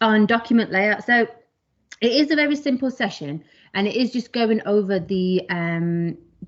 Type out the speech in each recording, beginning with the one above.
On document layout. So it is a very simple session, and it is just going over the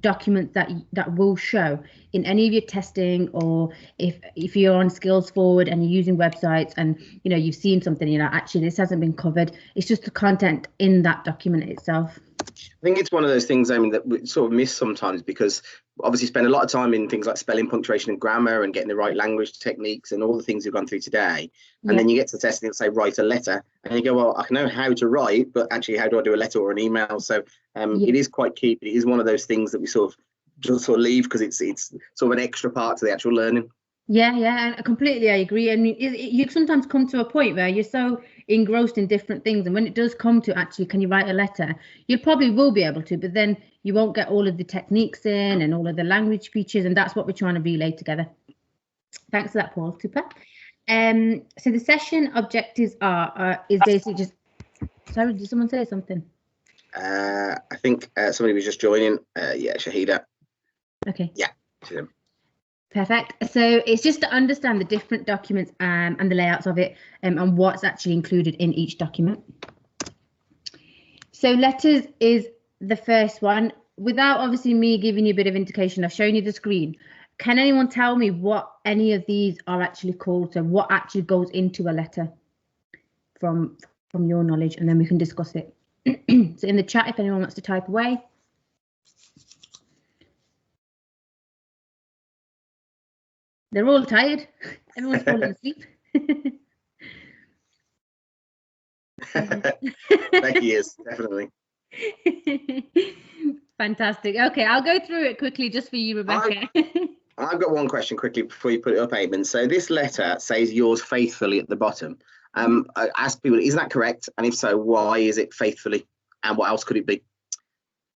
documents that will show in any of your testing, or if you're on Skills Forward and you're using websites and you've seen something, actually this hasn't been covered. It's just the content in that document itself. I think it's one of those things, I mean, that we sort of miss sometimes, because obviously spend a lot of time in things like spelling, punctuation and grammar and getting the right language techniques and all the things we've gone through today. And then you get to the test and it'll say write a letter, and you go, well, I know how to write, but actually how do I do a letter or an email? So it is quite key. It is one of those things that we sort of leave because it's sort of an extra part to the actual learning. Yeah, I completely agree. I mean, you sometimes come to a point where you're so engrossed in different things, and when it does come to actually, can you write a letter? You probably will be able to, but then you won't get all of the techniques in and all of the language features, and that's what we're trying to relay together. Thanks for that, Paul. Super. So the session objectives is basically just. Sorry, did someone say something? I think somebody was just joining. Yeah, Shahida. Okay. Yeah. Perfect. So it's just to understand the different documents and the layouts of it, and what's actually included in each document. So letters is the first one. Without obviously me giving you a bit of indication, I've shown you the screen. Can anyone tell me what any of these are actually called? So what actually goes into a letter from your knowledge, and then we can discuss it. So in the chat, if anyone wants to type away. They're all tired. Everyone's falling asleep. Becky is, definitely. Fantastic. Okay, I'll go through it quickly just for you, Rebecca. I've got one question quickly before you put it up, Eamon. So this letter says yours faithfully at the bottom. I ask people, is that correct? And if so, why is it faithfully? And what else could it be?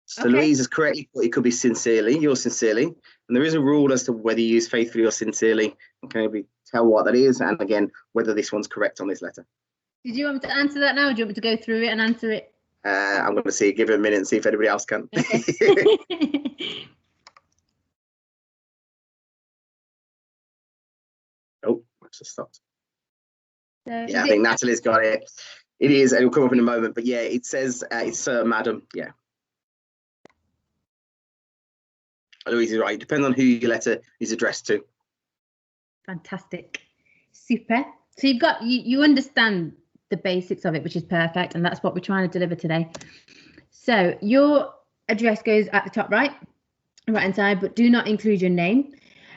So okay. Louise is correctly put, it could be sincerely, yours sincerely. And there is a rule as to whether you use faithfully or sincerely. Can we tell what that is? And again, whether this one's correct on this letter. Did you want me to answer that now? Or do you want me to go through it and answer it? I'm going to give it a minute and see if anybody else can. Okay. Oh, it's just stopped. So yeah, I think Natalie's got it. It is. It will come up in a moment. But yeah, it says it's Madam. Yeah. Louise is right. It depends on who your letter is addressed to. Fantastic. Super. So you understand the basics of it, which is perfect, and that's what we're trying to deliver today. So your address goes at the top right hand side, but do not include your name,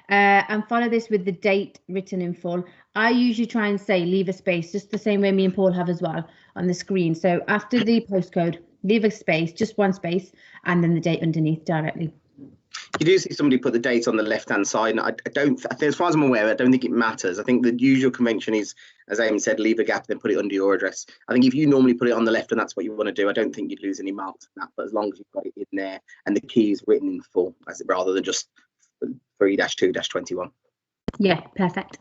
and follow this with the date written in full. I usually try and say leave a space, just the same way me and Paul have as well on the screen. So after the postcode, leave a space, just one space, and then the date underneath directly. You do see somebody put the date on the left-hand side, and I think, as far as I'm aware, I don't think it matters. I think the usual convention is, as Amy said, leave a gap, then put it under your address. I think if you normally put it on the left and that's what you want to do, I don't think you'd lose any marks on that. But as long as you've got it in there and the key is written in full, rather than just 3-2-21. Yeah, perfect.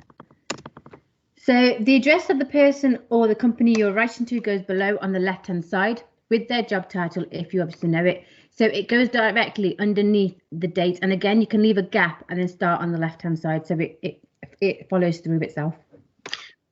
So the address of the person or the company you're writing to goes below on the left-hand side with their job title, if you obviously know it. So it goes directly underneath the date, and again you can leave a gap and then start on the left-hand side, so it follows through itself.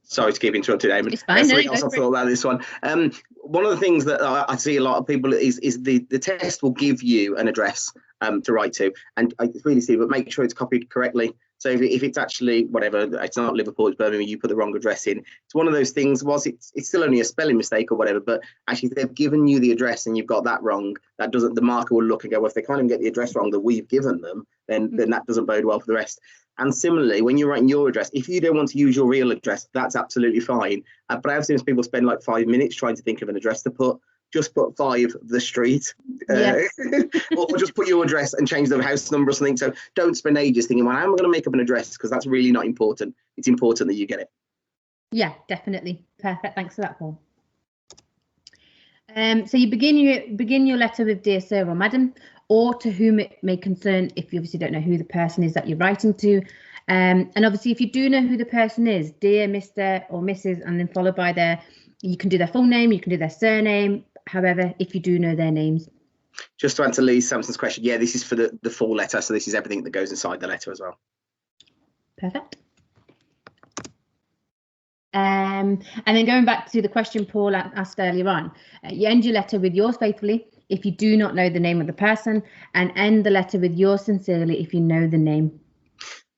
Sorry to keep interrupted, Eamon. It's fine. I thought about this one. One of the things that I see a lot of people is the test will give you an address to write to, and I really see, but make sure it's copied correctly. So if it's actually whatever, it's not Liverpool, it's Birmingham, you put the wrong address in. It's one of those things. Was it's still only a spelling mistake or whatever, but actually if they've given you the address and you've got that wrong, that doesn't. The marker will look and go, well, if they can't even get the address wrong that we've given them, then that doesn't bode well for the rest. And similarly, when you're writing your address, if you don't want to use your real address, that's absolutely fine. But I've seen people spend like 5 minutes trying to think of an address to put. Just put 5 the street, or just put your address and change the house number or something. So don't spend ages thinking, well, how am I going to make up an address? Because that's really not important. It's important that you get it. Yeah, definitely. Perfect. Thanks for that, Paul. So you begin your letter with dear sir or madam, or to whom it may concern, if you obviously don't know who the person is that you're writing to. And obviously, if you do know who the person is, dear Mr. or Mrs., and then followed by you can do their full name, you can do their surname. However, if you do know their names. Just to answer Lee Sampson's question, yeah, this is for the full letter. So this is everything that goes inside the letter as well. Perfect. And then going back to the question Paul asked earlier on, you end your letter with yours faithfully if you do not know the name of the person, and end the letter with yours sincerely if you know the name.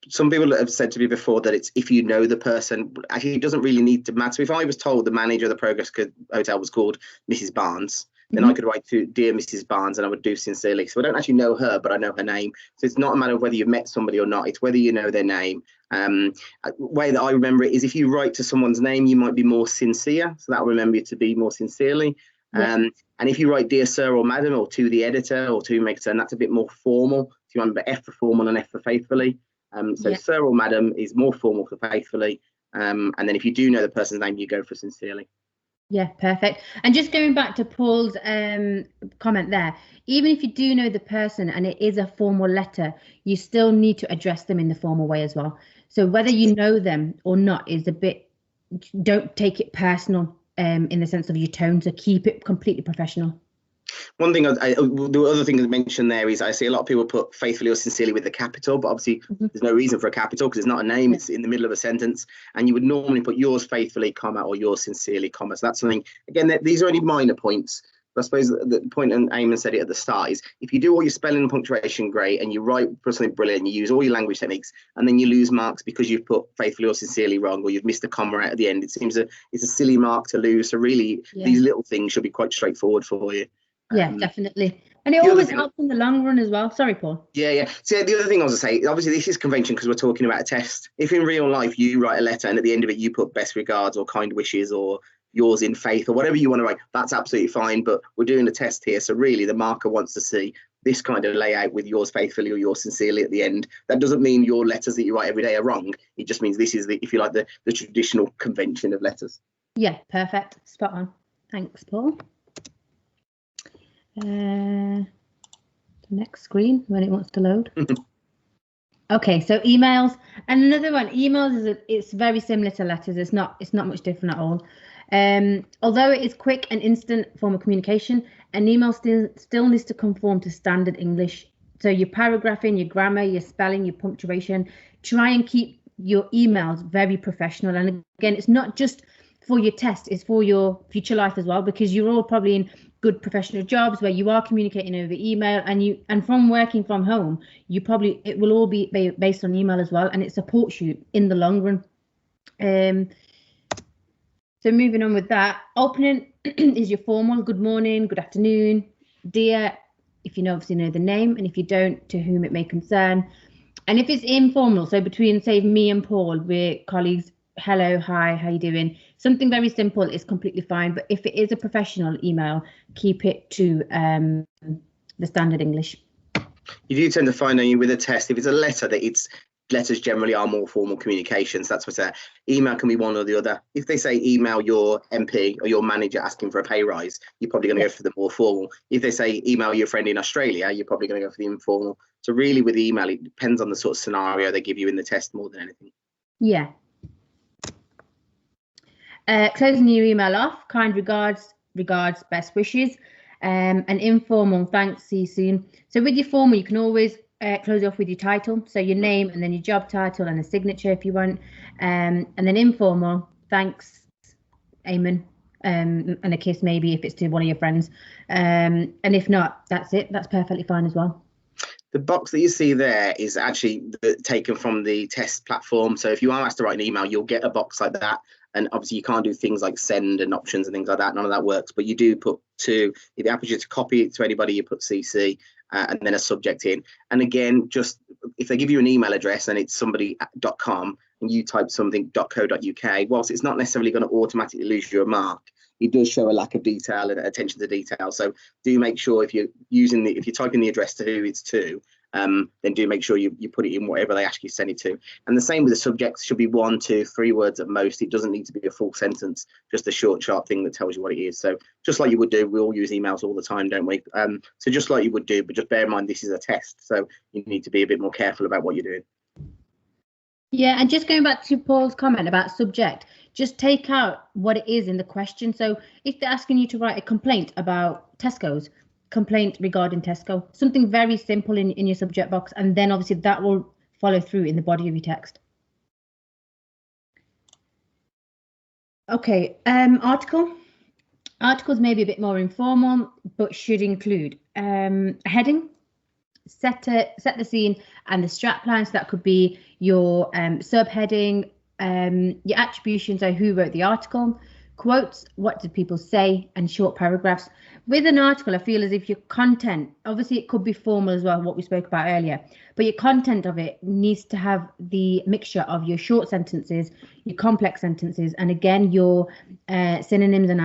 Some people have said to me before that it's if you know the person. Actually, it doesn't really need to matter. If I was told the manager of the Progress Hotel was called Mrs. Barnes, then I could write to Dear Mrs. Barnes, and I would do sincerely. So I don't actually know her, but I know her name. So it's not a matter of whether you've met somebody or not. It's whether you know their name. Way that I remember it is if you write to someone's name, you might be more sincere. So that'll remember you to be more sincerely. Yeah. And if you write Dear Sir or Madam, or to the editor, or to make turn, that's a bit more formal. So you remember F for formal and F for faithfully. So Sir or Madam is more formal for faithfully. And then if you do know the person's name, you go for sincerely. Yeah, perfect. And just going back to Paul's comment there, even if you do know the person and it is a formal letter, you still need to address them in the formal way as well. So whether you know them or not is a bit, don't take it personal in the sense of your tone, so keep it completely professional. One thing, the other thing to mention there is I see a lot of people put faithfully or sincerely with the capital, but obviously there's no reason for a capital because it's not a name, it's in the middle of a sentence. And you would normally put yours faithfully, comma, or yours sincerely, comma. So that's something, again, these are only minor points. But I suppose the point, and Eamon said it at the start, is if you do all your spelling and punctuation great and you write for something brilliant, you use all your language techniques, and then you lose marks because you've put faithfully or sincerely wrong, or you've missed a comma out at the end, it seems it's a silly mark to lose. So really, these little things should be quite straightforward for you. Yeah, definitely. And it always helps in the long run as well. Sorry, Paul. Yeah. So the other thing I was going to say, obviously this is convention because we're talking about a test. If in real life you write a letter and at the end of it you put best regards or kind wishes or yours in faith or whatever you want to write, that's absolutely fine. But we're doing a test here. So really the marker wants to see this kind of layout with yours faithfully or yours sincerely at the end. That doesn't mean your letters that you write every day are wrong. It just means this is, if you like, the traditional convention of letters. Yeah, perfect. Spot on. Thanks, Paul. The next screen when it wants to load. Okay, so emails, and another one. Emails it's very similar to letters. It's not much different at all. Although it is quick and instant form of communication, an email still needs to conform to standard English. So your paragraphing, your grammar, your spelling, your punctuation. Try and keep your emails very professional. And again, it's not just for your test; it's for your future life as well, because you're all probably in good professional jobs where you are communicating over email, and from working from home, it will all be based on email as well, and it supports you in the long run. So moving on with that, opening is your formal good morning, good afternoon, dear, if you obviously know the name, and if you don't, to whom it may concern. And if it's informal, so between, say, me and Paul, we're colleagues, hello, hi, how you doing? Something very simple is completely fine. But if it is a professional email, keep it to the standard English. You do tend to find with a test, if it's a letter, letters generally are more formal communications. That's what's there. Email can be one or the other. If they say email your MP or your manager asking for a pay rise, you're probably going to go for the more formal. If they say email your friend in Australia, you're probably going to go for the informal. So really with email, it depends on the sort of scenario they give you in the test more than anything. Yeah. Closing your email off, kind regards, best wishes, and informal, thanks, see you soon. So with your formal, you can always close off with your title, so your name and then your job title and a signature if you want, and then informal, thanks, Eamon, and a kiss maybe if it's to one of your friends, and if not, that's it. That's perfectly fine as well. The box that you see there is actually taken from the test platform. So if you are asked to write an email, you'll get a box like that. And obviously you can't do things like send and options and things like that. None of that works. But you do put if you ask you to copy it to anybody, you put CC and then a subject in. And again, just if they give you an email address and it's somebody.com and you type something .co.uk, whilst it's not necessarily going to automatically lose you a mark, it does show a lack of detail and attention to detail. So do make sure if you're typing the address to who it's to, then do make sure you put it in whatever they ask you to send it to. And the same with the subject, should be 1, 2, 3 words at most. It doesn't need to be a full sentence, just a short, sharp thing that tells you what it is. So just like you would do, we all use emails all the time, don't we? So just like you would do, but just bear in mind this is a test. So you need to be a bit more careful about what you're doing. Yeah, and just going back to Paul's comment about subject, just take out what it is in the question. So if they're asking you to write a complaint about Tesco's, complaint regarding Tesco, something very simple in your subject box, and then obviously that will follow through in the body of your text. Okay, articles may be a bit more informal, but should include a heading, set the scene, and the strap line. So that could be your subheading, your attribution, so who wrote the article, quotes, what did people say, and short paragraphs. With an article, I feel as if your content, obviously it could be formal as well, what we spoke about earlier, but your content of it needs to have the mixture of your short sentences, your complex sentences, and again, your synonyms and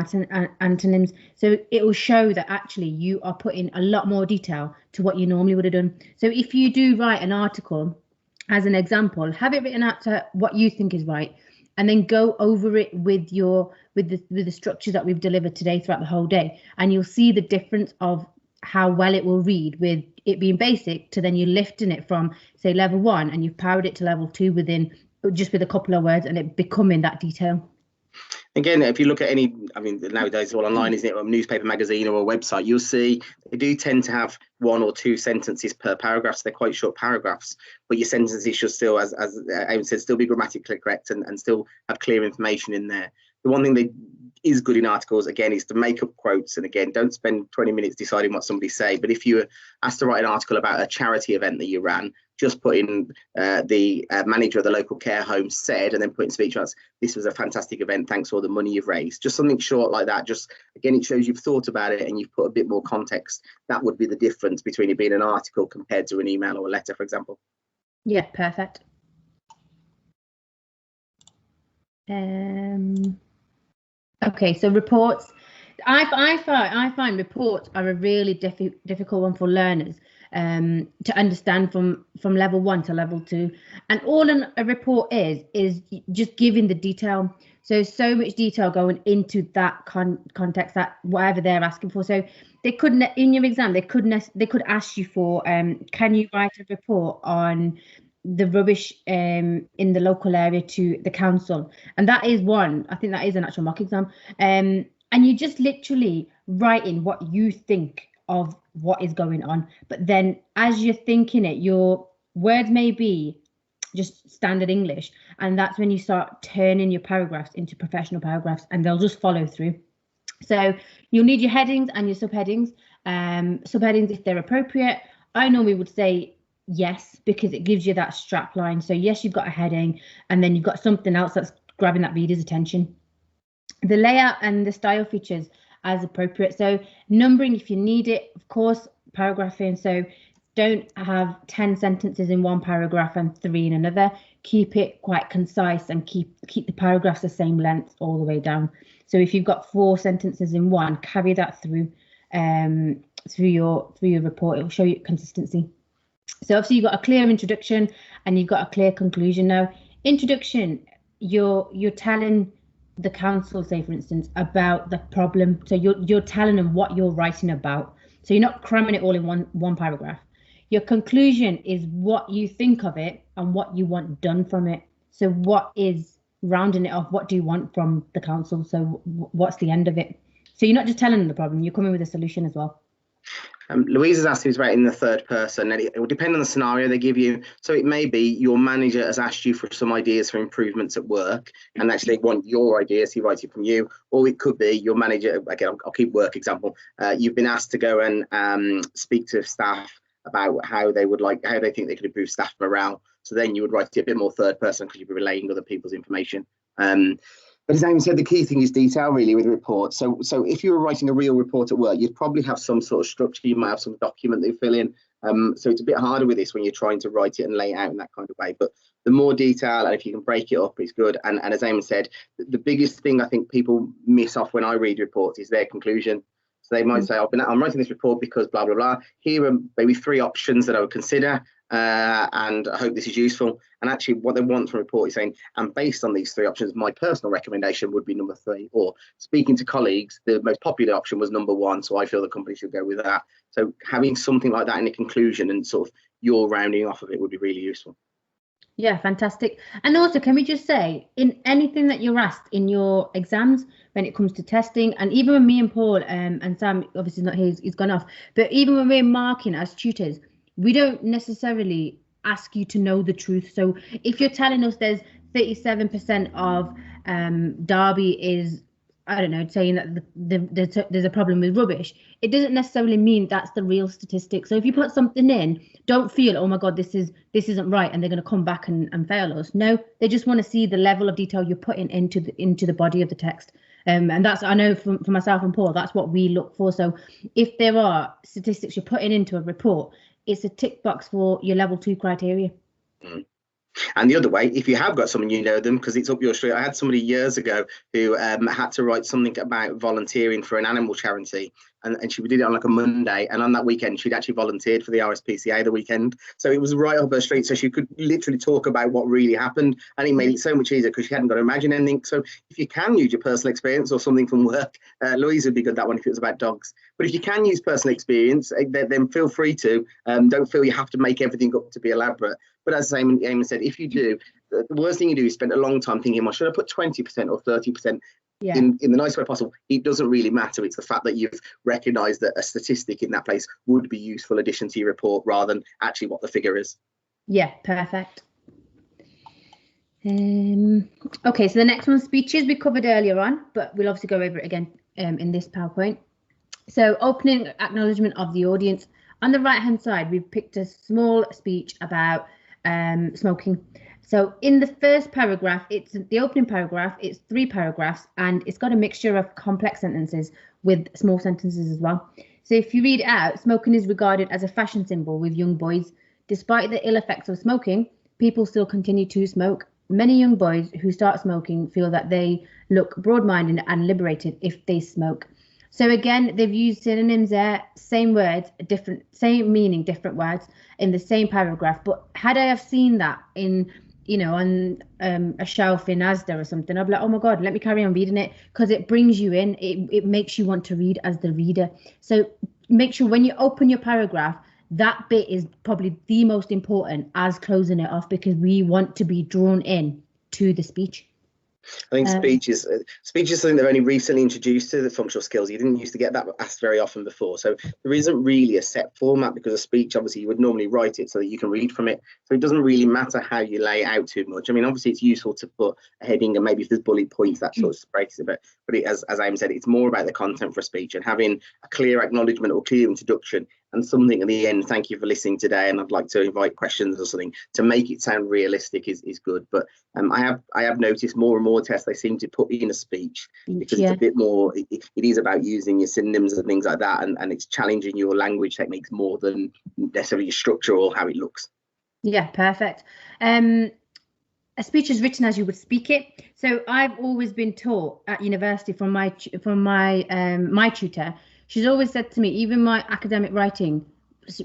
antonyms. So it will show that actually you are putting a lot more detail to what you normally would have done. So if you do write an article, as an example, have it written out to what you think is right, and then go over it with the structures that we've delivered today throughout the whole day, and you'll see the difference of how well it will read with it being basic to then you lifting it from, say, level 1, and you've powered it to level 2 within just with a couple of words, and it becoming that detail. Again, if you look at any, I mean, nowadays it's all online, isn't it? Or a newspaper, magazine, or a website, you'll see they do tend to have 1 or 2 sentences per paragraph. So they're quite short paragraphs, but your sentences should still, as Aaron said, still be grammatically correct and still have clear information in there. The one thing that is good in articles, again, is to make up quotes. And again, don't spend 20 minutes deciding what somebody say. But if you were asked to write an article about a charity event that you ran, just put in the manager of the local care home said, and then put in speech marks, this was a fantastic event, thanks for all the money you've raised. Just something short like that. Just, again, it shows you've thought about it and you've put a bit more context. That would be the difference between it being an article compared to an email or a letter, for example. Yeah, perfect. Okay, so reports. I find reports are a really difficult one for learners to understand from level 1 to level 2. And all a report is just giving the detail. So much detail going into that context, that whatever they're asking for. So they couldn't, in your exam, they could ask you for can you write a report on the rubbish in the local area to the council, and that is one. I think that is an actual mock exam, and you just literally writing what you think of what is going on, but then as you're thinking it, your words may be just standard English, and that's when you start turning your paragraphs into professional paragraphs, and they'll just follow through. So you'll need your headings and your subheadings. Subheadings, if they're appropriate, I normally would say yes, because it gives you that strap line. So yes, you've got a heading, and then you've got something else that's grabbing that reader's attention. The layout and the style features as appropriate. So numbering if you need it, of course, paragraphing. So don't have 10 sentences in one paragraph and 3 in another. Keep it quite concise and keep the paragraphs the same length all the way down. So if you've got 4 sentences in one, carry that through your report. It will show you consistency. So obviously you've got a clear introduction and you've got a clear conclusion. Now, introduction, you're telling the council, say for instance, about the problem. So you're telling them what you're writing about. So you're not cramming it all in one paragraph. Your conclusion is what you think of it and what you want done from it. So what is rounding it off? What do you want from the council? So what's the end of it? So you're not just telling them the problem, you're coming with a solution as well. Louise has asked who's writing the third person, and it will depend on the scenario they give you. So it may be your manager has asked you for some ideas for improvements at work, and actually want your ideas, he writes it from you. Or it could be your manager, again, I'll keep work example. You've been asked to go and speak to staff about how they think they could improve staff morale. So then you would write it a bit more third person because you'd be relaying other people's information. But as Amy said, the key thing is detail, really, with reports. So if you were writing a real report at work, you'd probably have some sort of structure. You might have some document that you fill in. So it's a bit harder with this when you're trying to write it and lay it out in that kind of way. But the more detail, and if you can break it up, it's good. And as Amy said, the biggest thing I think people miss off when I read reports is their conclusion. So they might say, I'm writing this report because blah, blah, blah. Here are maybe 3 options that I would consider. And I hope this is useful. And actually what they want from a report is saying, and based on these 3 options, my personal recommendation would be number 3, or speaking to colleagues, the most popular option was number 1. So I feel the company should go with that. So having something like that in the conclusion and sort of your rounding off of it would be really useful. Yeah, fantastic. And also, can we just say, in anything that you're asked in your exams, when it comes to testing, and even when me and Paul and Sam, obviously not here, he's gone off, but even when we're marking as tutors, we don't necessarily ask you to know the truth. So if you're telling us there's 37% of Derby is, I don't know, saying that there's a problem with rubbish. It doesn't necessarily mean that's the real statistic. So if you put something in, don't feel, oh my God, this isn't right, and they're going to come back and fail us. No, they just want to see the level of detail you're putting into the body of the text. And that's, I know for myself and Paul, that's what we look for. So if there are statistics you're putting into a report, it's a tick box for your level 2 criteria. And the other way, if you have got someone, you know them because it's up your street. I had somebody years ago who had to write something about volunteering for an animal charity, and she did it on like a Monday, and on that weekend she'd actually volunteered for the RSPCA the weekend, so it was right up her street, so she could literally talk about what really happened, and it made it so much easier because she hadn't got to imagine anything. So if you can use your personal experience or something from work, Louise would be good at that one if it was about dogs, but if you can use personal experience, then feel free to. Don't feel you have to make everything up to be elaborate. But as Eamon said, if you do, the worst thing you do is spend a long time thinking, well, should I put 20% or 30%? In the nicest way possible? It doesn't really matter. It's the fact that you've recognised that a statistic in that place would be useful addition to your report rather than actually what the figure is. Yeah, perfect. Okay, so the next one, speeches, we covered earlier on, but we'll obviously go over it again in this PowerPoint. So opening acknowledgement of the audience. On the right hand side, we've picked a small speech about smoking. So in the first paragraph, it's the opening paragraph, it's 3 paragraphs, and it's got a mixture of complex sentences with small sentences as well. So if you read it out, smoking is regarded as a fashion symbol with young boys. Despite the ill effects of smoking, people still continue to smoke. Many young boys who start smoking feel that they look broad-minded and liberated if they smoke. So again, they've used synonyms there, same words, same meaning, different words in the same paragraph. But had I have seen that in, on a shelf in Asda or something, I'd be like, oh my God, let me carry on reading it, because it brings you in. It makes you want to read as the reader. So make sure when you open your paragraph, that bit is probably the most important as closing it off, because we want to be drawn in to the speech. I think speech is something they've only recently introduced to the functional skills. You didn't used to get that asked very often before. So there isn't really a set format, because a speech, obviously, you would normally write it so that you can read from it. So it doesn't really matter how you lay it out too much. I mean, obviously, it's useful to put a heading and maybe if there's bullet points, that sort of breaks it a bit. But as Aim said, it's more about the content for a speech and having a clear acknowledgement or clear introduction and something at the end. Thank you for listening today, and I'd like to invite questions or something to make it sound realistic is good. But I have noticed more and more tests they seem to put in a speech, because it's a bit more, it is about using your synonyms and things like that, and it's challenging your language techniques more than necessarily your structure or how it looks. Yeah, perfect. A speech is written as you would speak it. So I've always been taught at university from my tutor. She's always said to me, even my academic writing,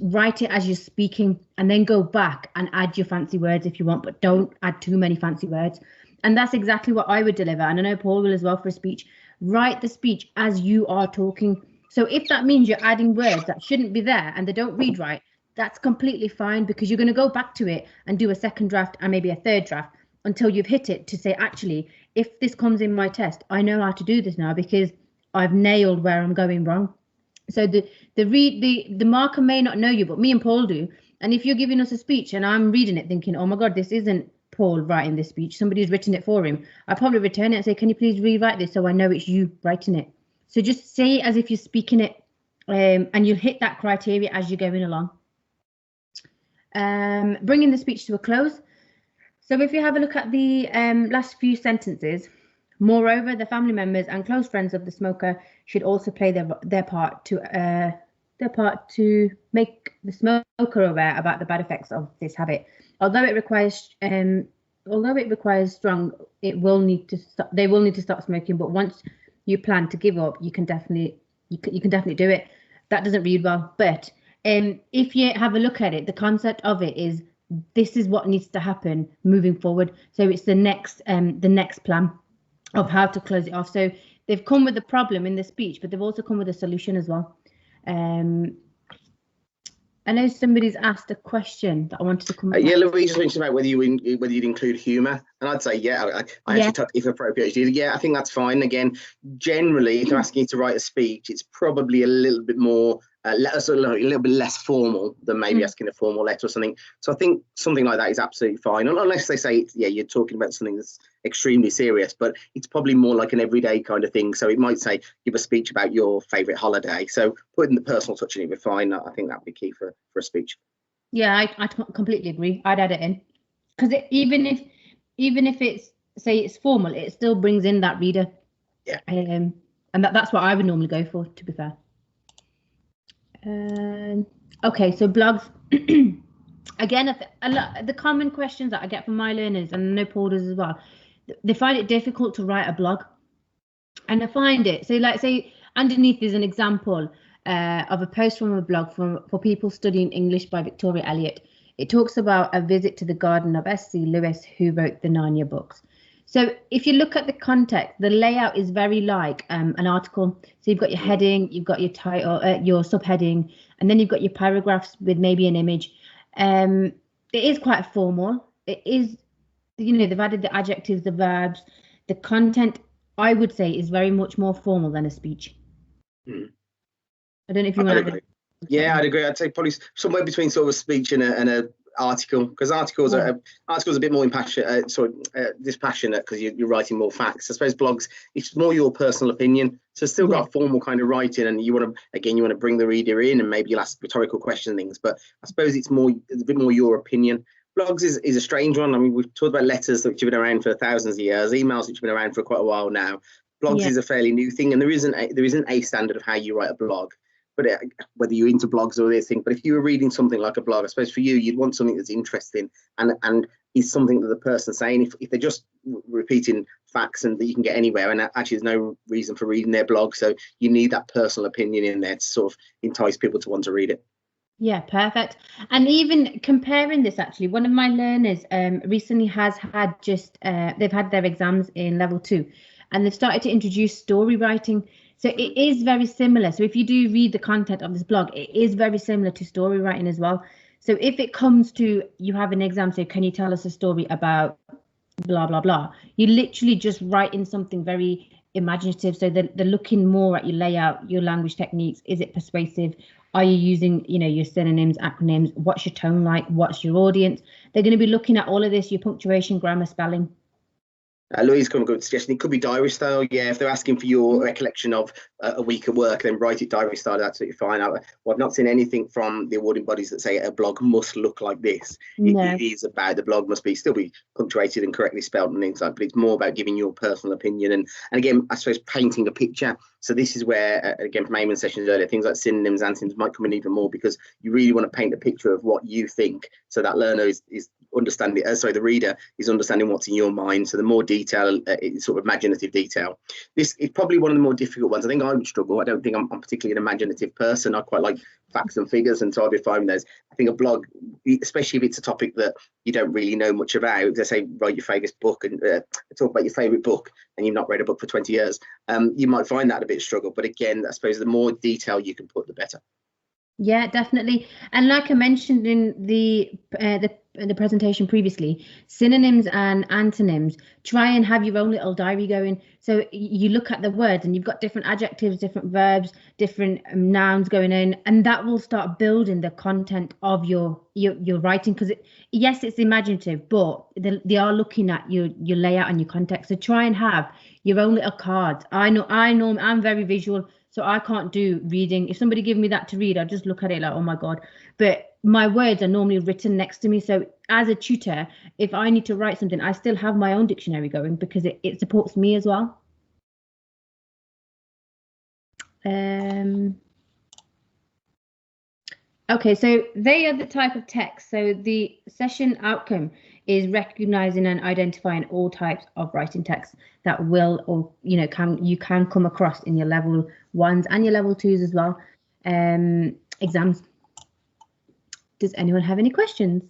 write it as you're speaking, and then go back and add your fancy words if you want, but don't add too many fancy words. And that's exactly what I would deliver. And I know Paul will as well for a speech. Write the speech as you are talking. So if that means you're adding words that shouldn't be there and they don't read right, that's completely fine, because you're going to go back to it and do a second draft and maybe a third draft until you've hit it to say, actually, if this comes in my test, I know how to do this now because I've nailed where I'm going wrong. So the marker may not know you, but me and Paul do. And if you're giving us a speech and I'm reading it thinking, oh my God, this isn't Paul writing this speech, somebody's written it for him, I'll probably return it and say, can you please rewrite this so I know it's you writing it. So just say it as if you're speaking it, and you'll hit that criteria as you're going along. Bringing the speech to a close. So if you have a look at the last few sentences, moreover, the family members and close friends of the smoker should also play their part to make the smoker aware about the bad effects of this habit. Although it requires strong, they will need to stop smoking. But once you plan to give up, you can definitely do it. That doesn't read well, but if you have a look at it, the concept of it is this is what needs to happen moving forward. So it's the next plan of how to close it off. So they've come with the problem in the speech, but they've also come with a solution as well. I know somebody's asked a question that I wanted to come back. Yeah, Louise just mentioned about whether you'd include humour And I'd say, yeah, I Yeah. actually, if appropriate, yeah, I think that's fine. Again, generally, if they're asking you to write a speech, it's probably a little bit more, a little bit less formal than maybe asking a formal letter or something. So I think something like that is absolutely fine, unless they say, yeah, you're talking about something that's extremely serious, but it's probably more like an everyday kind of thing. So it might say, give a speech about your favourite holiday. So putting the personal touch in it would be fine. I think that would be key for a speech. Yeah, I completely agree. I'd add it in, because even if it's, say it's formal, it still brings in that reader. Yeah. And that's what I would normally go for, to be fair. Okay, so blogs. Again, the common questions that I get from my learners, and I know Paul does as well, they find it difficult to write a blog. And I find it, so like, say underneath is an example of a post from a blog for people studying English by Victoria Elliott. It talks about a visit to the garden of S.C. Lewis, who wrote the Narnia books. So if you look at the context, the layout is very like an article. So you've got your heading, you've got your title, your subheading, and then you've got your paragraphs with maybe an image. It is quite formal. It is, they've added the adjectives, the verbs, the content, I would say, is very much more formal than a speech. I don't know if you want to. Yeah, I'd agree. I'd say probably somewhere between sort of a speech and a article, because articles are a bit more dispassionate, because you're writing more facts. I suppose blogs, it's more your personal opinion, so still got a formal kind of writing, and you want to bring the reader in, and maybe you'll ask rhetorical questions and things, but I suppose it's a bit more your opinion. Blogs is a strange one. I mean, we've talked about letters which have been around for thousands of years, emails which have been around for quite a while now. Blogs is a fairly new thing, and there isn't a standard of how you write a blog. But whether you're into blogs or this thing, but if you were reading something like a blog, I suppose for you, you'd want something that's interesting and is something that the person's saying. If they're just repeating facts and that you can get anywhere, and actually there's no reason for reading their blog, so you need that personal opinion in there to sort of entice people to want to read it. Yeah, perfect. And even comparing this, actually, one of my learners recently has had they've had their exams in level 2, and they've started to introduce story writing. So it is very similar. So if you do read the content of this blog, it is very similar to story writing as well. So if it comes to, you have an exam, so can you tell us a story about blah, blah, blah, you literally just write in something very imaginative. So they're looking more at your layout, your language techniques. Is it persuasive? Are you using, your synonyms, acronyms? What's your tone like? What's your audience? They're going to be looking at all of this, your punctuation, grammar, spelling. Louise come a good suggestion. It could be diary style. Yeah, if they're asking for your recollection of a week of work, then write it diary style. That's absolutely fine. I've not seen anything from the awarding bodies that say a blog must look like this. No. It is about the blog must still be punctuated and correctly spelled and things like that. But it's more about giving your personal opinion and again, I suppose painting a picture. So this is where, again, from Eamon's sessions earlier, things like synonyms, antonyms might come in even more, because you really want to paint a picture of what you think, so that learner is understanding. The reader is understanding what's in your mind. So the more detail, sort of imaginative detail. This is probably one of the more difficult ones. I think I would struggle. I don't think I'm particularly an imaginative person. I quite like facts and figures, and so I'd be fine with those. I think a blog, especially if it's a topic that you don't really know much about, let's say write your favourite book and talk about your favourite book, and you've not read a book for 20 years, you might find that a bit struggle. But again, I suppose the more detail you can put, the better. Yeah, definitely. And like I mentioned in the presentation previously, synonyms and antonyms, try and have your own little diary going. So you look at the words and you've got different adjectives, different verbs, different nouns going in, and that will start building the content of your writing. Because yes, it's imaginative, but they are looking at your layout and your context. So try and have your own little cards. I know I'm very visual, so I can't do reading. If somebody give me that to read, I'll just look at it like, oh my God. But my words are normally written next to me. So as a tutor, if I need to write something, I still have my own dictionary going, because it supports me as well. Okay, so they are the type of text. So the session outcome is recognizing and identifying all types of writing text that will, or you can come across in your level 1s and your level 2s as well. Exams. Does anyone have any questions?